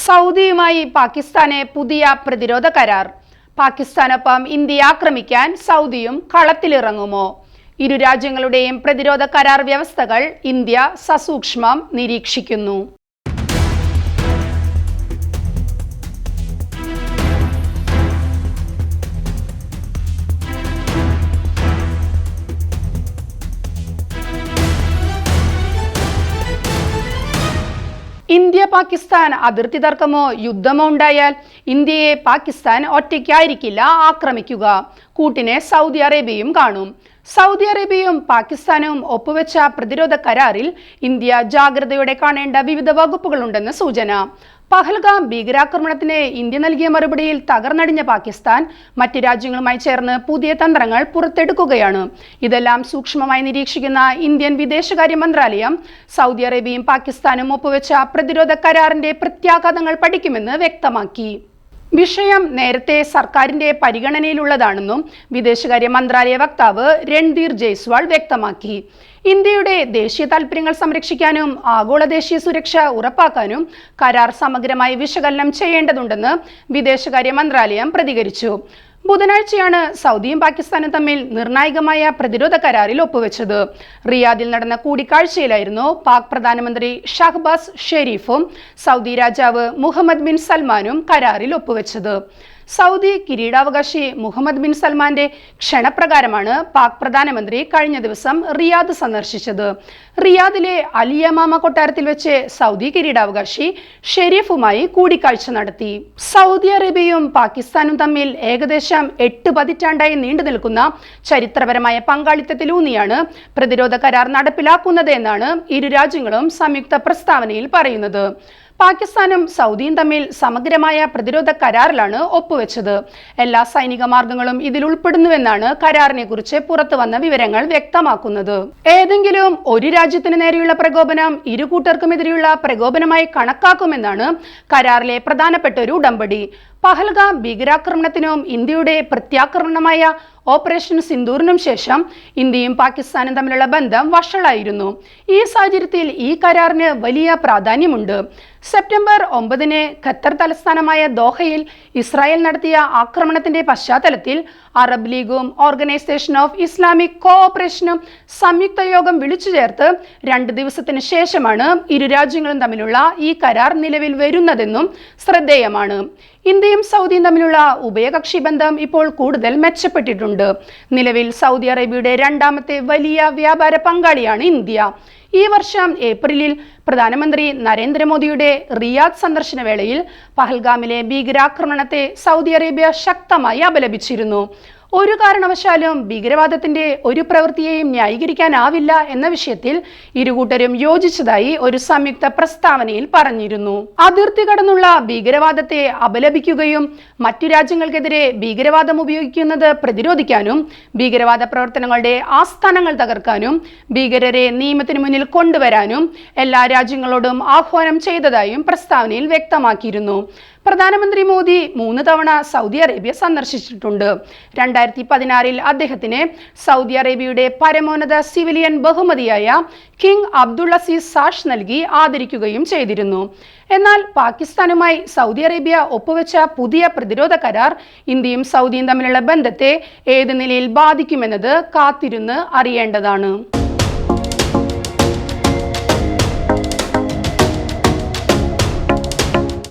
സൗദിയുമായി പാകിസ്ഥാന് പുതിയ പ്രതിരോധ കരാർ. പാകിസ്ഥാനൊപ്പം ഇന്ത്യയെ ആക്രമിക്കാൻ സൗദിയും കളത്തിലിറങ്ങുമോ? ഇരു രാജ്യങ്ങളുടെയും പ്രതിരോധ കരാർ വ്യവസ്ഥകൾ ഇന്ത്യ സസൂക്ഷ്മം നിരീക്ഷിക്കുന്നു. ഇന്ത്യ പാകിസ്ഥാൻ അതിർത്തി തർക്കമോ യുദ്ധമോ ഉണ്ടായാൽ ഇന്ത്യയെ പാകിസ്ഥാൻ ഒറ്റയ്ക്കായിരിക്കില്ല ആക്രമിക്കുക. കൂട്ടിനെ സൗദി അറേബ്യയും കാണും. സൗദി അറേബ്യയും പാകിസ്ഥാനും ഒപ്പുവെച്ച പ്രതിരോധ കരാറിൽ ഇന്ത്യ ജാഗ്രതയോടെ കാണേണ്ട വിവിധ വകുപ്പുകളുണ്ടെന്ന് സൂചന. പഹൽഗാം ഭീകരാക്രമണത്തിന് ഇന്ത്യ നൽകിയ മറുപടിയിൽ തകർന്നടിഞ്ഞ പാകിസ്ഥാൻ മറ്റ് രാജ്യങ്ങളുമായി ചേർന്ന് പുതിയ തന്ത്രങ്ങൾ പുറത്തെടുക്കുകയാണ്. ഇതെല്ലാം സൂക്ഷ്മമായി നിരീക്ഷിക്കുന്ന ഇന്ത്യൻ വിദേശകാര്യ മന്ത്രാലയം സൗദി അറേബ്യയും പാകിസ്ഥാനും ഒപ്പുവെച്ച പ്രതിരോധ കരാറിന്റെ പ്രത്യാഘാതങ്ങൾ പഠിക്കുമെന്ന് വ്യക്തമാക്കി. വിഷയം നേരത്തെ സർക്കാരിന്റെ പരിഗണനയിലുള്ളതാണെന്നും വിദേശകാര്യ മന്ത്രാലയ വക്താവ് രൺധീർ ജയ്സ്വാൾ വ്യക്തമാക്കി. ഇന്ത്യയുടെ ദേശീയ താൽപര്യങ്ങൾ സംരക്ഷിക്കാനും ആഗോള ദേശീയ സുരക്ഷ ഉറപ്പാക്കാനും കരാർ സമഗ്രമായി വിശകലനം ചെയ്യേണ്ടതുണ്ടെന്ന് വിദേശകാര്യ മന്ത്രാലയം പ്രതികരിച്ചു. ബുധനാഴ്ചയാണ് സൗദിയും പാകിസ്ഥാനും തമ്മിൽ നിർണായകമായ പ്രതിരോധ കരാറിൽ ഒപ്പുവെച്ചത്. റിയാദിൽ നടന്ന കൂടിക്കാഴ്ചയിലായിരുന്നു പാക് പ്രധാനമന്ത്രി ഷഹ്ബാസ് ഷെരീഫും സൗദി രാജാവ് മുഹമ്മദ് ബിൻ സൽമാനും കരാറിൽ ഒപ്പുവെച്ചത്. സൗദി കിരീടാവകാശി മുഹമ്മദ് ബിൻ സൽമാന്റെ ക്ഷണപ്രകാരമാണ് പാക് പ്രധാനമന്ത്രി കഴിഞ്ഞ ദിവസം റിയാദ് സന്ദർശിച്ചത്. റിയാദിലെ അലിയമാമ കൊട്ടാരത്തിൽ വെച്ച് സൗദി കിരീടാവകാശി ഷെരീഫുമായി കൂടിക്കാഴ്ച നടത്തി. സൗദി അറേബ്യയും പാകിസ്ഥാനും തമ്മിൽ ഏകദേശം 8 പതിറ്റാണ്ടായി നീണ്ടു നിൽക്കുന്ന ചരിത്രപരമായ പങ്കാളിത്തത്തിലൂന്നിയാണ് പ്രതിരോധ കരാർ നടപ്പിലാക്കുന്നത് എന്നാണ് ഇരു രാജ്യങ്ങളും സംയുക്ത പ്രസ്താവനയിൽ പറയുന്നത്. പാകിസ്ഥാനും സൗദിയും തമ്മിൽ സമഗ്രമായ പ്രതിരോധ കരാറിലാണ് ഒപ്പുവെച്ചത്. എല്ലാ സൈനിക മാർഗങ്ങളും ഇതിൽ ഉൾപ്പെടുന്നുവെന്നാണ് കരാറിനെ കുറിച്ച് പുറത്തു വന്ന വിവരങ്ങൾ വ്യക്തമാക്കുന്നത്. ഏതെങ്കിലും ഒരു രാജ്യത്തിന് നേരെയുള്ള പ്രകോപനം ഇരു കൂട്ടർക്കുമെതിരെയുള്ള പ്രകോപനമായി കണക്കാക്കുമെന്നാണ് കരാറിലെ പ്രധാനപ്പെട്ട ഒരു ഉടമ്പടി. പഹൽഗാം ഭീകരാക്രമണത്തിനും ഇന്ത്യയുടെ പ്രത്യാക്രമണമായ ഓപ്പറേഷൻ സിന്ദൂറിനും ശേഷം ഇന്ത്യയും പാകിസ്ഥാനും തമ്മിലുള്ള ബന്ധം വഷളായിരുന്നു. ഈ സാഹചര്യത്തിൽ ഈ കരാറിന് വലിയ പ്രാധാന്യമുണ്ട്. സെപ്റ്റംബർ 9 ഖത്തർ തലസ്ഥാനമായ ദോഹയിൽ ഇസ്രായേൽ നടത്തിയ ആക്രമണത്തിന്റെ പശ്ചാത്തലത്തിൽ അറബ് ലീഗും ഓർഗനൈസേഷൻ ഓഫ് ഇസ്ലാമിക് കോഓപ്പറേഷനും സംയുക്ത യോഗം വിളിച്ചു ചേർത്ത് 2 ദിവസത്തിന് ശേഷമാണ് ഇരു രാജ്യങ്ങളും തമ്മിലുള്ള ഈ കരാർ നിലവിൽ വരുന്നതെന്നും ശ്രദ്ധേയമാണ്. ഇന്ത്യയും സൗദിയും തമ്മിലുള്ള ഉഭയകക്ഷി ബന്ധം ഇപ്പോൾ കൂടുതൽ മെച്ചപ്പെട്ടിട്ടുണ്ട്. നിലവിൽ സൗദി അറേബ്യയുടെ 2ാമത്തെ വലിയ വ്യാപാര പങ്കാളിയാണ് ഇന്ത്യ. ഈ വർഷം ഏപ്രിലിൽ പ്രധാനമന്ത്രി നരേന്ദ്രമോദിയുടെ റിയാദ് സന്ദർശന വേളയിൽ പഹൽഗാമിലെ ഭീകരാക്രമണത്തെ സൗദി അറേബ്യ ശക്തമായി അപലപിച്ചിരുന്നു. ഒരു കാരണവശാലും ഭീകരവാദത്തിന്റെ ഒരു പ്രവൃത്തിയെയും ന്യായീകരിക്കാനാവില്ല എന്ന വിഷയത്തിൽ ഇരുകൂട്ടരും യോജിച്ചതായി ഒരു സംയുക്ത പ്രസ്താവനയിൽ പറഞ്ഞിരുന്നു. അതിർത്തി കടന്നുള്ള ഭീകരവാദത്തെ അപലപിക്കുകയും മറ്റു രാജ്യങ്ങൾക്കെതിരെ ഭീകരവാദം ഉപയോഗിക്കുന്നത് പ്രതിരോധിക്കാനും ഭീകരവാദ പ്രവർത്തനങ്ങളുടെ ആസ്ഥാനങ്ങൾ തകർക്കാനും ഭീകരരെ നിയമത്തിന് മുന്നിൽ കൊണ്ടുവരാനും എല്ലാ രാജ്യങ്ങളോടും ആഹ്വാനം ചെയ്തതായും പ്രസ്താവനയിൽ വ്യക്തമാക്കിയിരുന്നു. പ്രധാനമന്ത്രി മോദി 3 തവണ സൗദി അറേബ്യ സന്ദർശിച്ചിട്ടുണ്ട്. 2016 അദ്ദേഹത്തിന് സൗദി അറേബ്യയുടെ പരമോന്നത സിവിലിയൻ ബഹുമതിയായ കിങ് അബ്ദുൾ അസീസ് സാഷ് നൽകി ആദരിക്കുകയും ചെയ്തിരുന്നു. എന്നാൽ പാകിസ്ഥാനുമായി സൗദി അറേബ്യ ഒപ്പുവെച്ച പുതിയ പ്രതിരോധ കരാർ ഇന്ത്യയും സൗദിയും തമ്മിലുള്ള ബന്ധത്തെ ഏത് നിലയിൽ ബാധിക്കുമെന്നത് കാത്തിരുന്ന് അറിയേണ്ടതാണ്.